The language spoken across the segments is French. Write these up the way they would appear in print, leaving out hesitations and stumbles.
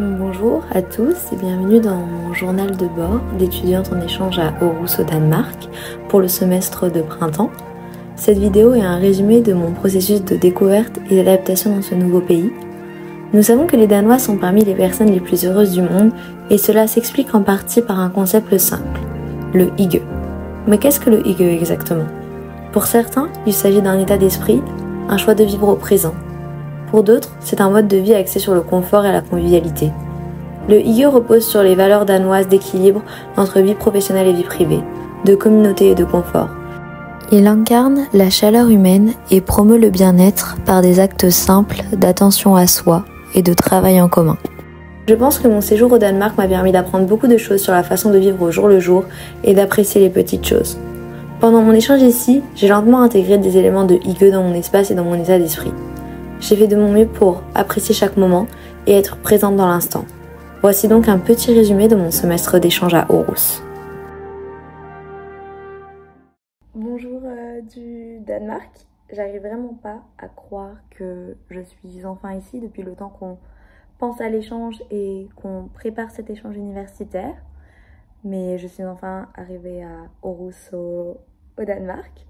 Bonjour à tous et bienvenue dans mon journal de bord d'étudiante en échange à Aarhus au Danemark pour le semestre de printemps. Cette vidéo est un résumé de mon processus de découverte et d'adaptation dans ce nouveau pays. Nous savons que les Danois sont parmi les personnes les plus heureuses du monde et cela s'explique en partie par un concept simple, le hygge. Mais qu'est-ce que le hygge exactement? Pour certains, il s'agit d'un état d'esprit, un choix de vivre au présent. Pour d'autres, c'est un mode de vie axé sur le confort et la convivialité. Le hygge repose sur les valeurs danoises d'équilibre entre vie professionnelle et vie privée, de communauté et de confort. Il incarne la chaleur humaine et promeut le bien-être par des actes simples d'attention à soi et de travail en commun. Je pense que mon séjour au Danemark m'a permis d'apprendre beaucoup de choses sur la façon de vivre au jour le jour et d'apprécier les petites choses. Pendant mon échange ici, j'ai lentement intégré des éléments de hygge dans mon espace et dans mon état d'esprit. J'ai fait de mon mieux pour apprécier chaque moment et être présente dans l'instant. Voici donc un petit résumé de mon semestre d'échange à Aarhus. Bonjour du Danemark. J'arrive vraiment pas à croire que je suis enfin ici depuis le temps qu'on pense à l'échange et qu'on prépare cet échange universitaire. Mais je suis enfin arrivée à Aarhus au Danemark.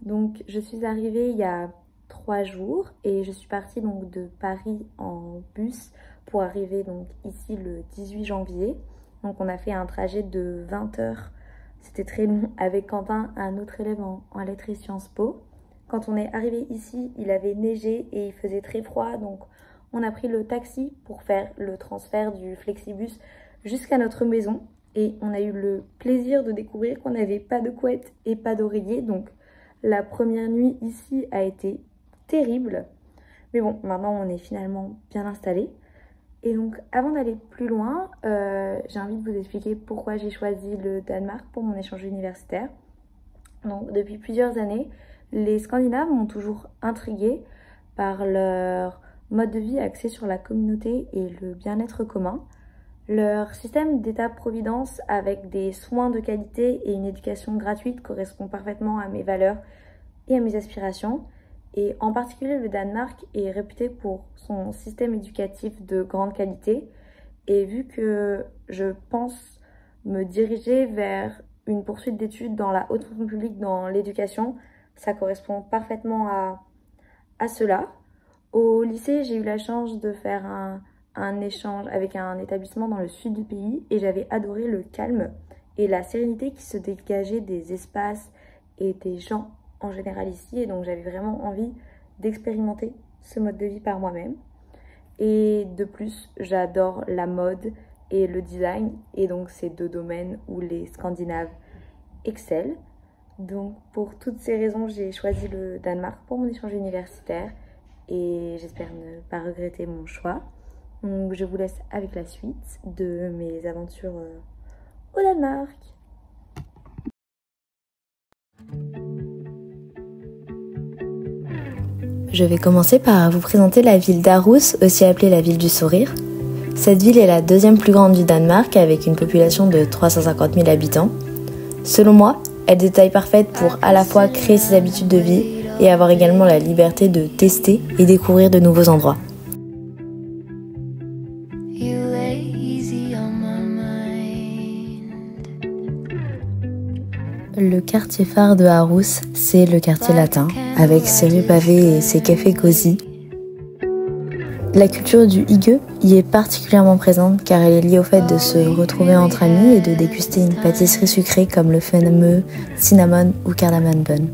Donc je suis arrivée il y a 3 jours et je suis partie donc de Paris en bus pour arriver donc ici le 18 janvier. Donc on a fait un trajet de 20 heures, c'était très long, avec Quentin, un autre élève en lettres et Sciences Po. Quand on est arrivé ici, il avait neigé et il faisait très froid, donc on a pris le taxi pour faire le transfert du Flexibus jusqu'à notre maison et on a eu le plaisir de découvrir qu'on n'avait pas de couette et pas d'oreiller, donc la première nuit ici a été terrible, mais bon, maintenant on est finalement bien installé. Et donc avant d'aller plus loin, j'ai envie de vous expliquer pourquoi j'ai choisi le Danemark pour mon échange universitaire. Donc depuis plusieurs années, les Scandinaves m'ont toujours intriguée par leur mode de vie axé sur la communauté et le bien-être commun. Leur système d'État-providence avec des soins de qualité et une éducation gratuite correspond parfaitement à mes valeurs et à mes aspirations. Et en particulier, le Danemark est réputé pour son système éducatif de grande qualité. Et vu que je pense me diriger vers une poursuite d'études dans la haute fonction publique dans l'éducation, ça correspond parfaitement à cela. Au lycée, j'ai eu la chance de faire un échange avec un établissement dans le sud du pays et j'avais adoré le calme et la sérénité qui se dégageait des espaces et des gens en général ici, et donc j'avais vraiment envie d'expérimenter ce mode de vie par moi-même. Et de plus, j'adore la mode et le design, et donc c'est 2 domaines où les Scandinaves excellent. Donc pour toutes ces raisons, j'ai choisi le Danemark pour mon échange universitaire et j'espère ne pas regretter mon choix. Donc je vous laisse avec la suite de mes aventures au Danemark. Je vais commencer par vous présenter la ville d'Aarhus, aussi appelée la ville du sourire. Cette ville est la 2e plus grande du Danemark avec une population de 350 000 habitants. Selon moi, elle est de taille parfaite pour à la fois créer ses habitudes de vie et avoir également la liberté de tester et découvrir de nouveaux endroits. Le quartier phare de Aarhus, c'est le quartier latin, avec ses rues pavées et ses cafés cosy. La culture du hygge y est particulièrement présente car elle est liée au fait de se retrouver entre amis et de déguster une pâtisserie sucrée comme le fameux cinnamon ou cardamom bun.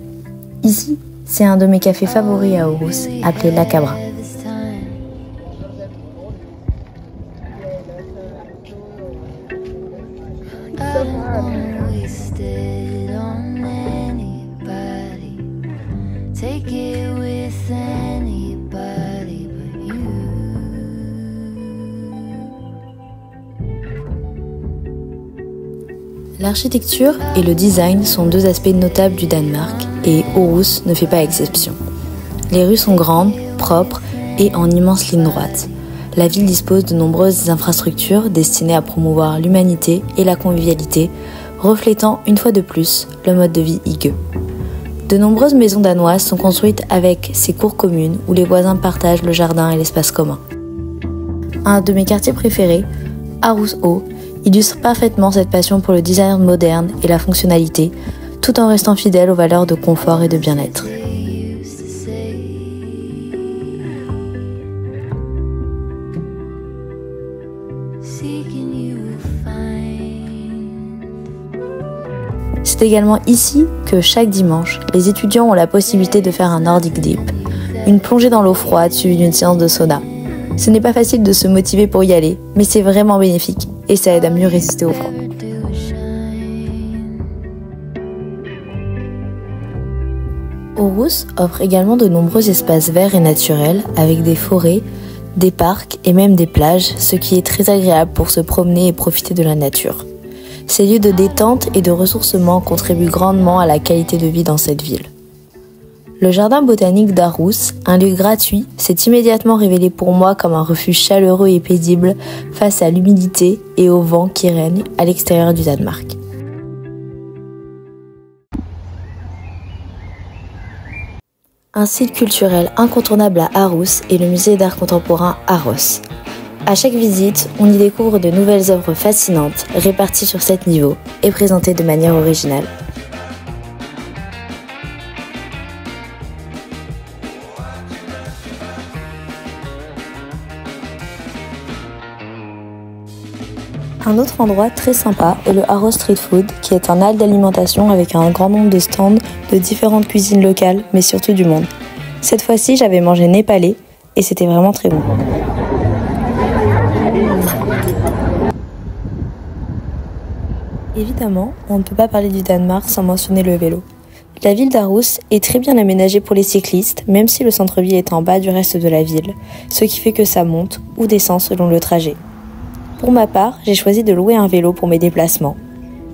Ici, c'est un de mes cafés favoris à Aarhus, appelé La Cabra. L'architecture et le design sont 2 aspects notables du Danemark et Aarhus ne fait pas exception. Les rues sont grandes, propres et en immenses lignes droites. La ville dispose de nombreuses infrastructures destinées à promouvoir l'humanité et la convivialité, reflétant une fois de plus le mode de vie hygge. De nombreuses maisons danoises sont construites avec ces cours communes où les voisins partagent le jardin et l'espace commun. un de mes quartiers préférés, Aarhus Haut, illustre parfaitement cette passion pour le design moderne et la fonctionnalité, tout en restant fidèle aux valeurs de confort et de bien-être. C'est également ici que chaque dimanche, les étudiants ont la possibilité de faire un Nordic Dip, une plongée dans l'eau froide suivie d'une séance de sauna. Ce n'est pas facile de se motiver pour y aller, mais c'est vraiment bénéfique et ça aide à mieux résister au froid. Aarhus offre également de nombreux espaces verts et naturels avec des forêts, des parcs et même des plages, ce qui est très agréable pour se promener et profiter de la nature. Ces lieux de détente et de ressourcement contribuent grandement à la qualité de vie dans cette ville. Le jardin botanique d'Aarhus, un lieu gratuit, s'est immédiatement révélé pour moi comme un refuge chaleureux et paisible face à l'humidité et au vent qui règne à l'extérieur du Danemark. Un site culturel incontournable à Aarhus est le musée d'art contemporain Aros. À chaque visite, on y découvre de nouvelles œuvres fascinantes, réparties sur 7 niveaux et présentées de manière originale. Un autre endroit très sympa est le Aros Street Food, qui est un hall d'alimentation avec un grand nombre de stands de différentes cuisines locales, mais surtout du monde. Cette fois-ci, j'avais mangé népalais et c'était vraiment très bon. Évidemment, on ne peut pas parler du Danemark sans mentionner le vélo. La ville d'Aarhus est très bien aménagée pour les cyclistes, même si le centre-ville est en bas du reste de la ville, ce qui fait que ça monte ou descend selon le trajet. Pour ma part, j'ai choisi de louer un vélo pour mes déplacements.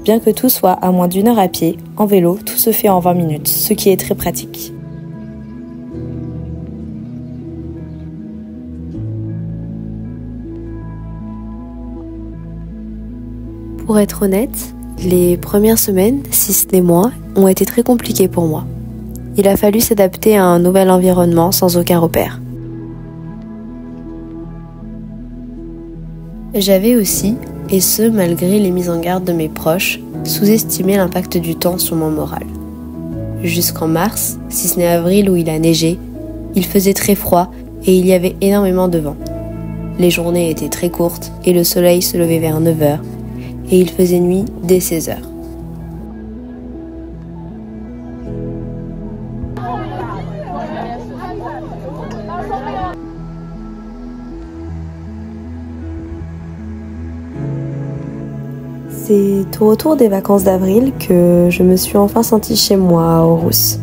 Bien que tout soit à moins d'1 heure à pied, en vélo, tout se fait en 20 minutes, ce qui est très pratique. Pour être honnête, les premières semaines, si ce n'est mois, ont été très compliquées pour moi. Il a fallu s'adapter à un nouvel environnement sans aucun repère. J'avais aussi, et ce malgré les mises en garde de mes proches, sous-estimé l'impact du temps sur mon moral. Jusqu'en mars, si ce n'est avril où il a neigé, il faisait très froid et il y avait énormément de vent. Les journées étaient très courtes et le soleil se levait vers 9h et il faisait nuit dès 16h. C'est au retour des vacances d'avril que je me suis enfin sentie chez moi à Aarhus.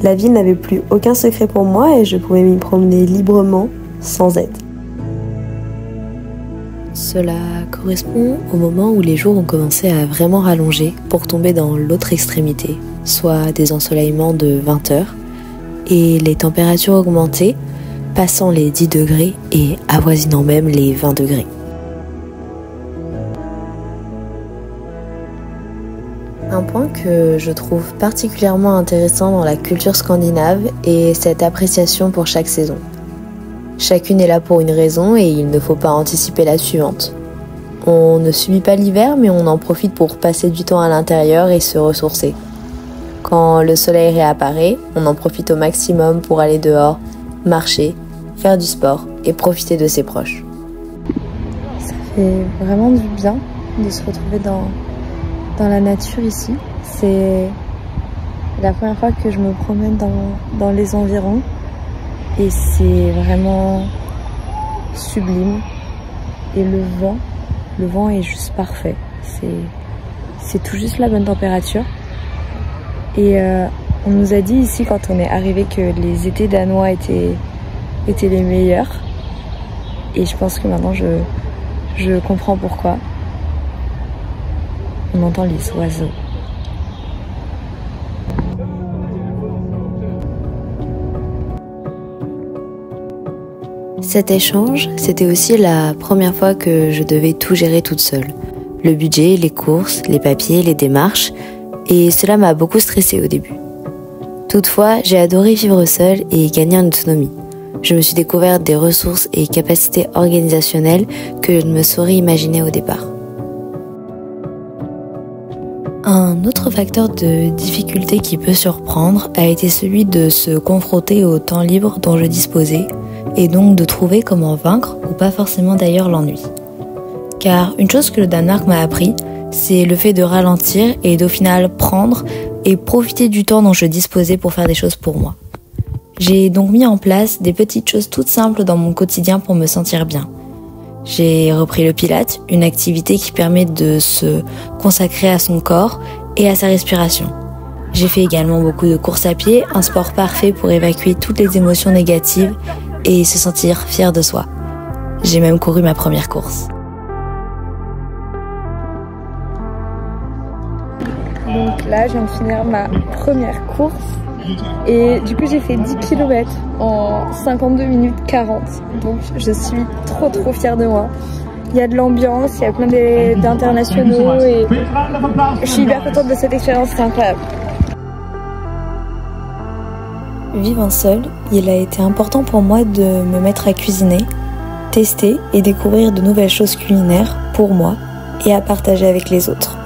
La ville n'avait plus aucun secret pour moi et je pouvais m'y promener librement, sans aide. Cela correspond au moment où les jours ont commencé à vraiment rallonger pour tomber dans l'autre extrémité, soit des ensoleillements de 20 heures, et les températures augmentaient, passant les 10 degrés et avoisinant même les 20 degrés. Un point que je trouve particulièrement intéressant dans la culture scandinave est cette appréciation pour chaque saison. Chacune est là pour une raison et il ne faut pas anticiper la suivante. On ne subit pas l'hiver mais on en profite pour passer du temps à l'intérieur et se ressourcer. Quand le soleil réapparaît, on en profite au maximum pour aller dehors, marcher, faire du sport et profiter de ses proches. Ça fait vraiment du bien de se retrouver dans la nature ici. C'est la première fois que je me promène dans les environs et c'est vraiment sublime. Et le vent est juste parfait. C'est tout juste la bonne température. Et on nous a dit ici quand on est arrivé que les étés danois étaient les meilleurs. Et je pense que maintenant je comprends pourquoi. On entend les oiseaux. Cet échange, c'était aussi la première fois que je devais tout gérer toute seule. Le budget, les courses, les papiers, les démarches, et cela m'a beaucoup stressée au début. Toutefois, j'ai adoré vivre seule et gagner en autonomie. Je me suis découverte des ressources et capacités organisationnelles que je ne me saurais imaginer au départ. Un autre facteur de difficulté qui peut surprendre a été celui de se confronter au temps libre dont je disposais et donc de trouver comment vaincre ou pas forcément d'ailleurs l'ennui. Car une chose que le Danemark m'a appris, c'est le fait de ralentir et d'au final prendre et profiter du temps dont je disposais pour faire des choses pour moi. J'ai donc mis en place des petites choses toutes simples dans mon quotidien pour me sentir bien. J'ai repris le Pilates, une activité qui permet de se consacrer à son corps et à sa respiration. J'ai fait également beaucoup de courses à pied, un sport parfait pour évacuer toutes les émotions négatives et se sentir fier de soi. J'ai même couru ma première course. Donc là, je viens de finir ma première course et du coup j'ai fait 10 km en 52 minutes 40. Donc je suis trop fière de moi. Il y a de l'ambiance, il y a plein d'internationaux et je suis hyper contente de cette expérience, c'est incroyable. Vivant seule, il a été important pour moi de me mettre à cuisiner, tester et découvrir de nouvelles choses culinaires pour moi et à partager avec les autres.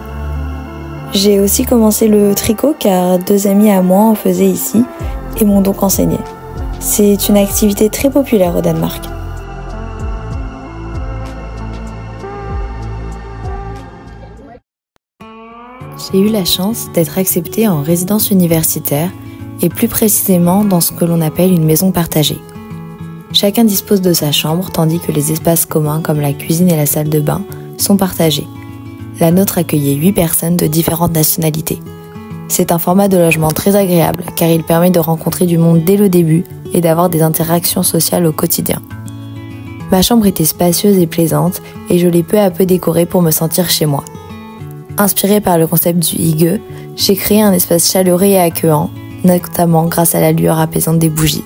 J'ai aussi commencé le tricot car 2 amis à moi en faisaient ici et m'ont donc enseigné. C'est une activité très populaire au Danemark. J'ai eu la chance d'être acceptée en résidence universitaire et plus précisément dans ce que l'on appelle une maison partagée. Chacun dispose de sa chambre tandis que les espaces communs comme la cuisine et la salle de bain sont partagés. La nôtre accueillait 8 personnes de différentes nationalités. C'est un format de logement très agréable car il permet de rencontrer du monde dès le début et d'avoir des interactions sociales au quotidien. Ma chambre était spacieuse et plaisante et je l'ai peu à peu décorée pour me sentir chez moi. Inspirée par le concept du hygge, j'ai créé un espace chaleureux et accueillant, notamment grâce à la lueur apaisante des bougies.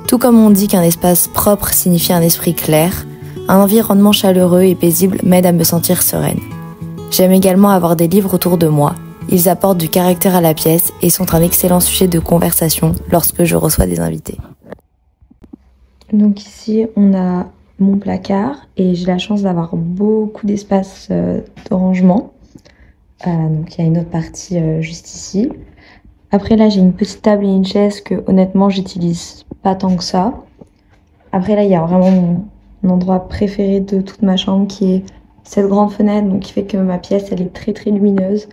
Tout comme on dit qu'un espace propre signifie un esprit clair, un environnement chaleureux et paisible m'aide à me sentir sereine. J'aime également avoir des livres autour de moi. Ils apportent du caractère à la pièce et sont un excellent sujet de conversation lorsque je reçois des invités. Donc ici, on a mon placard et j'ai la chance d'avoir beaucoup d'espace de rangement. Donc il y a une autre partie juste ici. Après là, j'ai une petite table et une chaise que honnêtement, j'utilise pas tant que ça. Après là, il y a vraiment mon endroit préféré de toute ma chambre qui est cette grande fenêtre, donc qui fait que ma pièce elle est très lumineuse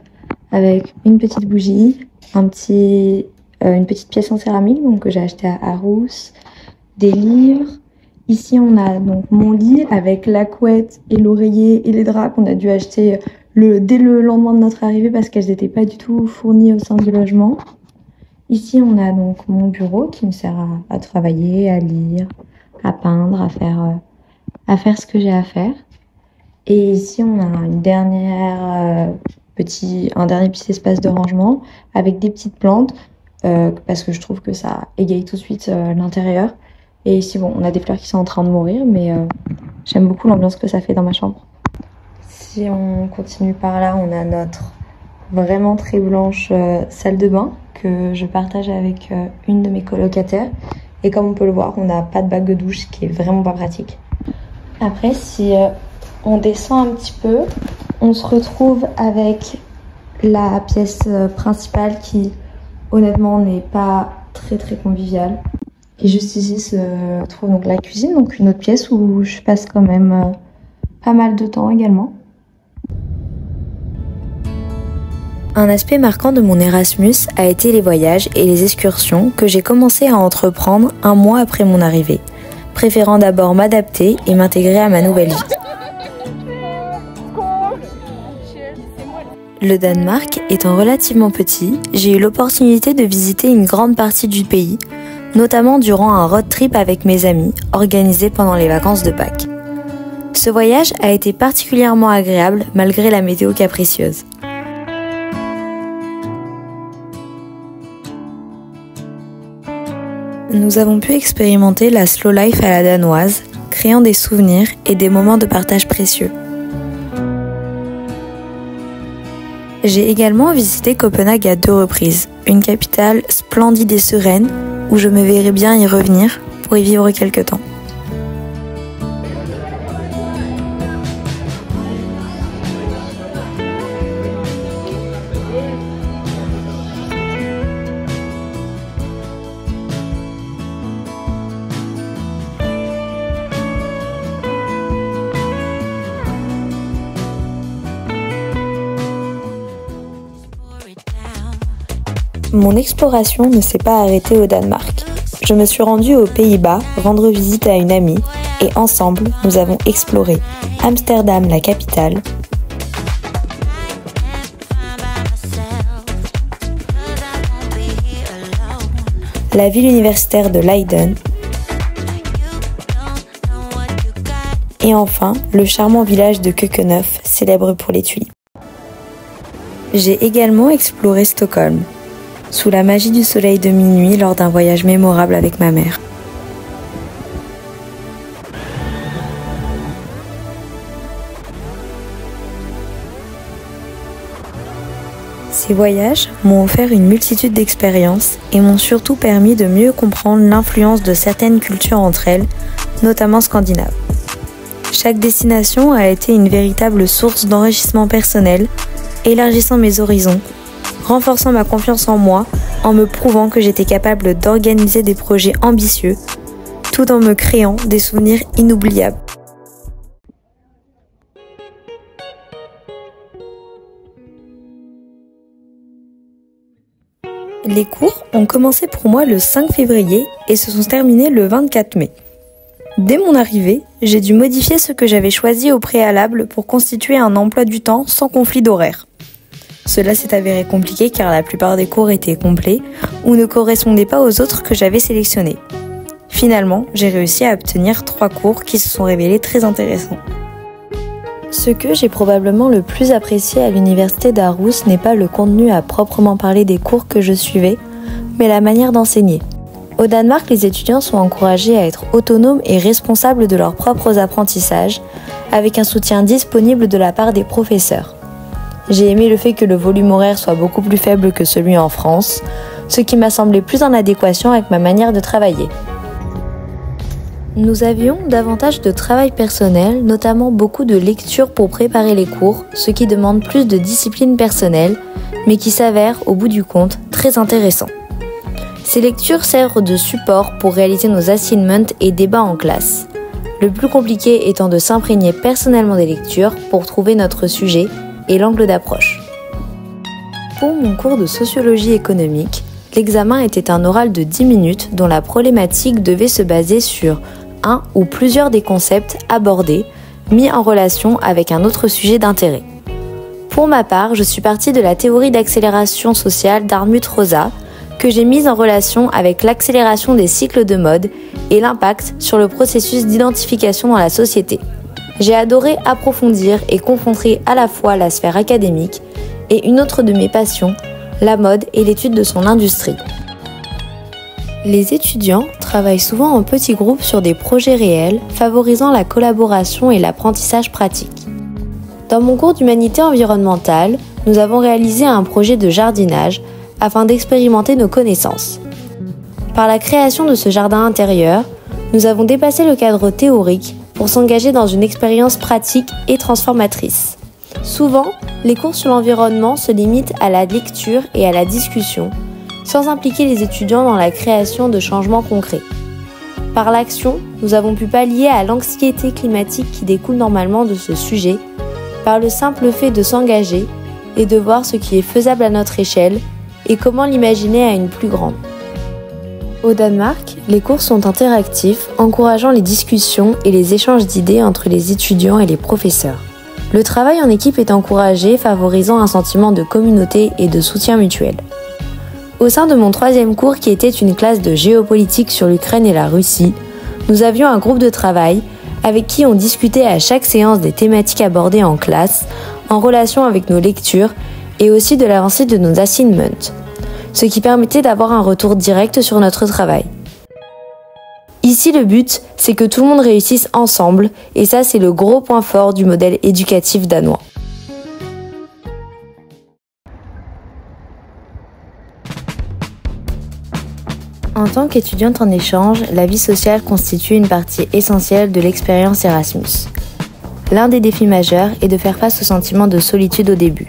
avec une petite bougie, une petite pièce en céramique donc que j'ai acheté à Aarhus, des livres. Ici on a donc mon lit avec la couette et l'oreiller et les draps qu'on a dû acheter dès le lendemain de notre arrivée parce qu'elles n'étaient pas du tout fournies au sein du logement. Ici on a donc mon bureau qui me sert à travailler, à lire, à peindre, à faire ce que j'ai à faire. Et ici, on a un dernier petit espace de rangement avec des petites plantes parce que je trouve que ça égaye tout de suite l'intérieur. Et ici, bon, on a des fleurs qui sont en train de mourir, mais j'aime beaucoup l'ambiance que ça fait dans ma chambre. Si on continue par là, on a notre vraiment très blanche salle de bain que je partage avec une de mes colocataires. Et comme on peut le voir, on n'a pas de bague de douche, ce qui est vraiment pas pratique. Après, si on descend un petit peu, on se retrouve avec la pièce principale qui, honnêtement, n'est pas très conviviale. Et juste ici se trouve donc la cuisine, donc une autre pièce où je passe quand même pas mal de temps également. Un aspect marquant de mon Erasmus a été les voyages et les excursions que j'ai commencé à entreprendre 1 mois après mon arrivée, préférant d'abord m'adapter et m'intégrer à ma nouvelle vie. Le Danemark étant relativement petit, j'ai eu l'opportunité de visiter une grande partie du pays, notamment durant un road trip avec mes amis, organisé pendant les vacances de Pâques. Ce voyage a été particulièrement agréable malgré la météo capricieuse. Nous avons pu expérimenter la slow life à la danoise, créant des souvenirs et des moments de partage précieux. J'ai également visité Copenhague à 2 reprises, une capitale splendide et sereine où je me verrais bien y revenir pour y vivre quelque temps. Mon exploration ne s'est pas arrêtée au Danemark. Je me suis rendue aux Pays-Bas rendre visite à une amie et ensemble, nous avons exploré Amsterdam, la capitale, la ville universitaire de Leiden et enfin le charmant village de Kökenöf, célèbre pour les tulipes. J'ai également exploré Stockholm, sous la magie du soleil de minuit lors d'un voyage mémorable avec ma mère. Ces voyages m'ont offert une multitude d'expériences et m'ont surtout permis de mieux comprendre l'influence de certaines cultures entre elles, notamment scandinaves. Chaque destination a été une véritable source d'enrichissement personnel, élargissant mes horizons, renforçant ma confiance en moi, en me prouvant que j'étais capable d'organiser des projets ambitieux, tout en me créant des souvenirs inoubliables. Les cours ont commencé pour moi le 5 février et se sont terminés le 24 mai. Dès mon arrivée, j'ai dû modifier ce que j'avais choisi au préalable pour constituer un emploi du temps sans conflit d'horaire. Cela s'est avéré compliqué car la plupart des cours étaient complets ou ne correspondaient pas aux autres que j'avais sélectionnés. Finalement, j'ai réussi à obtenir 3 cours qui se sont révélés très intéressants. Ce que j'ai probablement le plus apprécié à l'université d'Aarhus n'est pas le contenu à proprement parler des cours que je suivais, mais la manière d'enseigner. Au Danemark, les étudiants sont encouragés à être autonomes et responsables de leurs propres apprentissages, avec un soutien disponible de la part des professeurs. J'ai aimé le fait que le volume horaire soit beaucoup plus faible que celui en France, ce qui m'a semblé plus en adéquation avec ma manière de travailler. Nous avions davantage de travail personnel, notamment beaucoup de lectures pour préparer les cours, ce qui demande plus de discipline personnelle, mais qui s'avère, au bout du compte, très intéressant. Ces lectures servent de support pour réaliser nos assignments et débats en classe. Le plus compliqué étant de s'imprégner personnellement des lectures pour trouver notre sujet et l'angle d'approche. Pour mon cours de sociologie économique, l'examen était un oral de 10 minutes dont la problématique devait se baser sur un ou plusieurs des concepts abordés, mis en relation avec un autre sujet d'intérêt. Pour ma part, je suis partie de la théorie d'accélération sociale d'Armut Rosa, que j'ai mise en relation avec l'accélération des cycles de mode et l'impact sur le processus d'identification dans la société. J'ai adoré approfondir et confronter à la fois la sphère académique et une autre de mes passions, la mode et l'étude de son industrie. Les étudiants travaillent souvent en petits groupes sur des projets réels, favorisant la collaboration et l'apprentissage pratique. Dans mon cours d'humanité environnementale, nous avons réalisé un projet de jardinage afin d'expérimenter nos connaissances. Par la création de ce jardin intérieur, nous avons dépassé le cadre théorique pour s'engager dans une expérience pratique et transformatrice. Souvent, les cours sur l'environnement se limitent à la lecture et à la discussion, sans impliquer les étudiants dans la création de changements concrets. Par l'action, nous avons pu pallier à l'anxiété climatique qui découle normalement de ce sujet, par le simple fait de s'engager et de voir ce qui est faisable à notre échelle et comment l'imaginer à une plus grande. Au Danemark, les cours sont interactifs, encourageant les discussions et les échanges d'idées entre les étudiants et les professeurs. Le travail en équipe est encouragé, favorisant un sentiment de communauté et de soutien mutuel. Au sein de mon 3e cours, qui était une classe de géopolitique sur l'Ukraine et la Russie, nous avions un groupe de travail avec qui on discutait à chaque séance des thématiques abordées en classe, en relation avec nos lectures et aussi de l'avancée de nos assignments, ce qui permettait d'avoir un retour direct sur notre travail. Ici, le but, c'est que tout le monde réussisse ensemble, et ça, c'est le gros point fort du modèle éducatif danois. En tant qu'étudiante en échange, la vie sociale constitue une partie essentielle de l'expérience Erasmus. L'un des défis majeurs est de faire face au sentiment de solitude au début.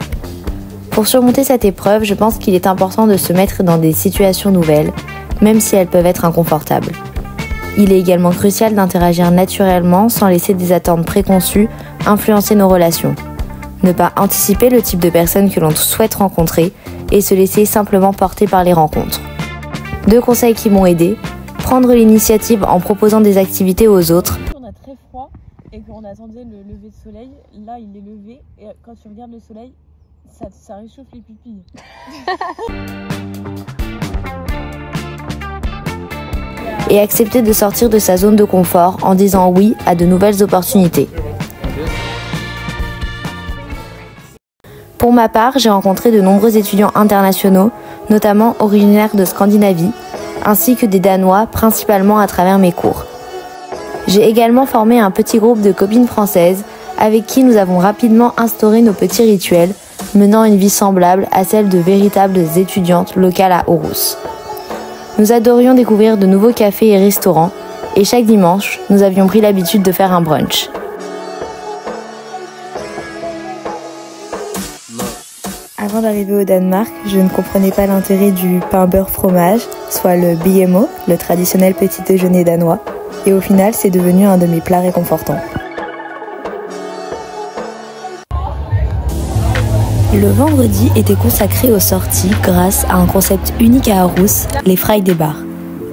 Pour surmonter cette épreuve, je pense qu'il est important de se mettre dans des situations nouvelles, même si elles peuvent être inconfortables. Il est également crucial d'interagir naturellement sans laisser des attentes préconçues influencer nos relations. Ne pas anticiper le type de personnes que l'on souhaite rencontrer et se laisser simplement porter par les rencontres. 2 conseils qui m'ont aidé: prendre l'initiative en proposant des activités aux autres. On a très froid et qu'on attendait le lever de soleil, là il est levé et quand tu regardes le soleil, ça réchauffe les pupilles. Et accepter de sortir de sa zone de confort en disant oui à de nouvelles opportunités. Pour ma part, j'ai rencontré de nombreux étudiants internationaux, notamment originaires de Scandinavie, ainsi que des Danois, principalement à travers mes cours. J'ai également formé un petit groupe de copines françaises avec qui nous avons rapidement instauré nos petits rituels, menant une vie semblable à celle de véritables étudiantes locales à Aarhus. Nous adorions découvrir de nouveaux cafés et restaurants, et chaque dimanche, nous avions pris l'habitude de faire un brunch. Avant d'arriver au Danemark, je ne comprenais pas l'intérêt du pain beurre fromage, soit le BMO, le traditionnel petit déjeuner danois, et au final, c'est devenu un de mes plats réconfortants. Le vendredi était consacré aux sorties grâce à un concept unique à Aarhus, les Friday Bars.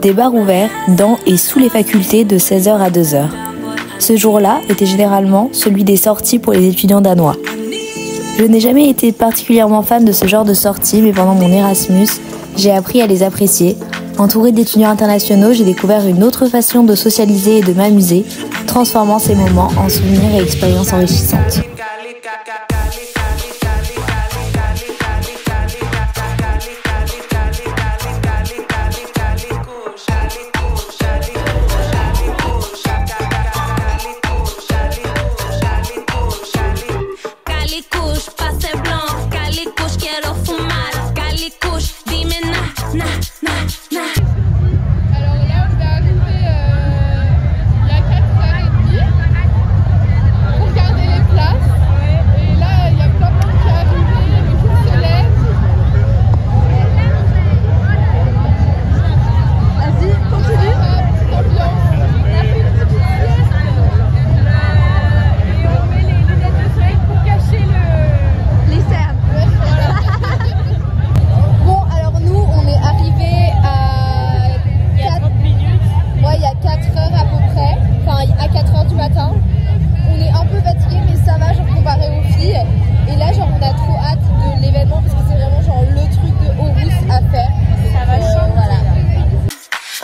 Des bars ouverts dans et sous les facultés de 16h à 2h. Ce jour-là était généralement celui des sorties pour les étudiants danois. Je n'ai jamais été particulièrement fan de ce genre de sorties, mais pendant mon Erasmus, j'ai appris à les apprécier. Entourée d'étudiants internationaux, j'ai découvert une autre façon de socialiser et de m'amuser, transformant ces moments en souvenirs et expériences enrichissantes.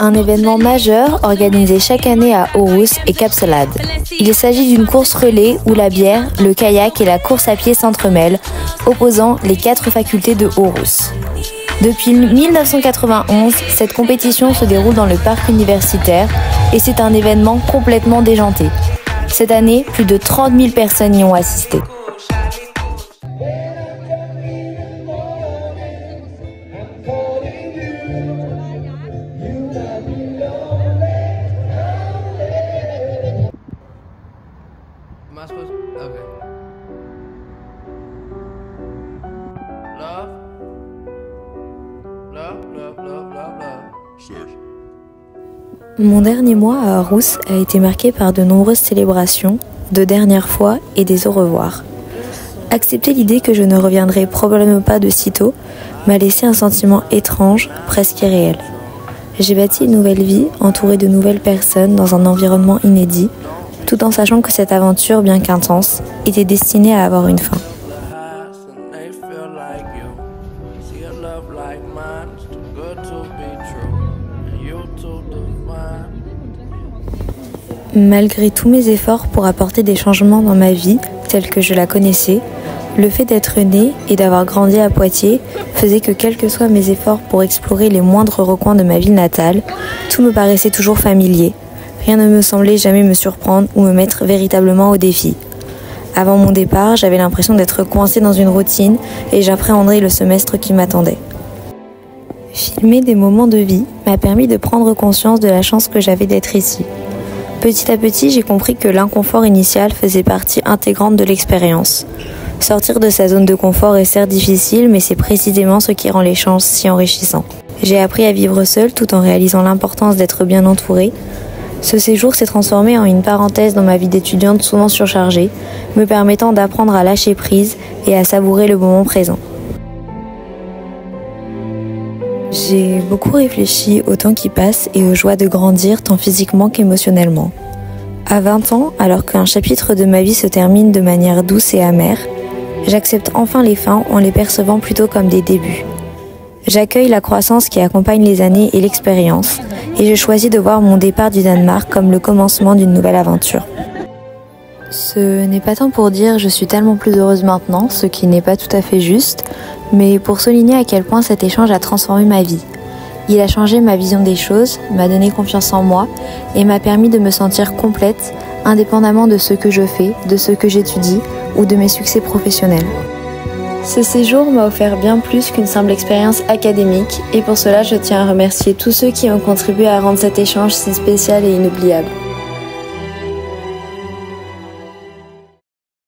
Un événement majeur organisé chaque année à Aarhus est Kapsalad. Il s'agit d'une course relais où la bière, le kayak et la course à pied s'entremêlent, opposant les 4 facultés de Aarhus. Depuis 1991, cette compétition se déroule dans le parc universitaire et c'est un événement complètement déjanté. Cette année, plus de 30 000 personnes y ont assisté. Mon dernier mois à Aarhus a été marqué par de nombreuses célébrations, de dernières fois et des au revoir. Accepter l'idée que je ne reviendrai probablement pas de sitôt m'a laissé un sentiment étrange, presque irréel. J'ai bâti une nouvelle vie, entourée de nouvelles personnes dans un environnement inédit, tout en sachant que cette aventure, bien qu'intense, était destinée à avoir une fin. Malgré tous mes efforts pour apporter des changements dans ma vie, telle que je la connaissais, le fait d'être née et d'avoir grandi à Poitiers faisait que quels que soient mes efforts pour explorer les moindres recoins de ma ville natale, tout me paraissait toujours familier. Rien ne me semblait jamais me surprendre ou me mettre véritablement au défi. Avant mon départ, j'avais l'impression d'être coincée dans une routine et j'appréhendais le semestre qui m'attendait. Filmer des moments de vie m'a permis de prendre conscience de la chance que j'avais d'être ici. Petit à petit, j'ai compris que l'inconfort initial faisait partie intégrante de l'expérience. Sortir de sa zone de confort est certes difficile, mais c'est précisément ce qui rend l'échange si enrichissant. J'ai appris à vivre seule tout en réalisant l'importance d'être bien entourée. Ce séjour s'est transformé en une parenthèse dans ma vie d'étudiante souvent surchargée, me permettant d'apprendre à lâcher prise et à savourer le moment présent. J'ai beaucoup réfléchi au temps qui passe et aux joies de grandir tant physiquement qu'émotionnellement. À 20 ans, alors qu'un chapitre de ma vie se termine de manière douce et amère, j'accepte enfin les fins en les percevant plutôt comme des débuts. J'accueille la croissance qui accompagne les années et l'expérience, et je choisis de voir mon départ du Danemark comme le commencement d'une nouvelle aventure. Ce n'est pas tant pour dire je suis tellement plus heureuse maintenant, ce qui n'est pas tout à fait juste, mais pour souligner à quel point cet échange a transformé ma vie. Il a changé ma vision des choses, m'a donné confiance en moi et m'a permis de me sentir complète, indépendamment de ce que je fais, de ce que j'étudie ou de mes succès professionnels. Ce séjour m'a offert bien plus qu'une simple expérience académique et pour cela je tiens à remercier tous ceux qui ont contribué à rendre cet échange si spécial et inoubliable.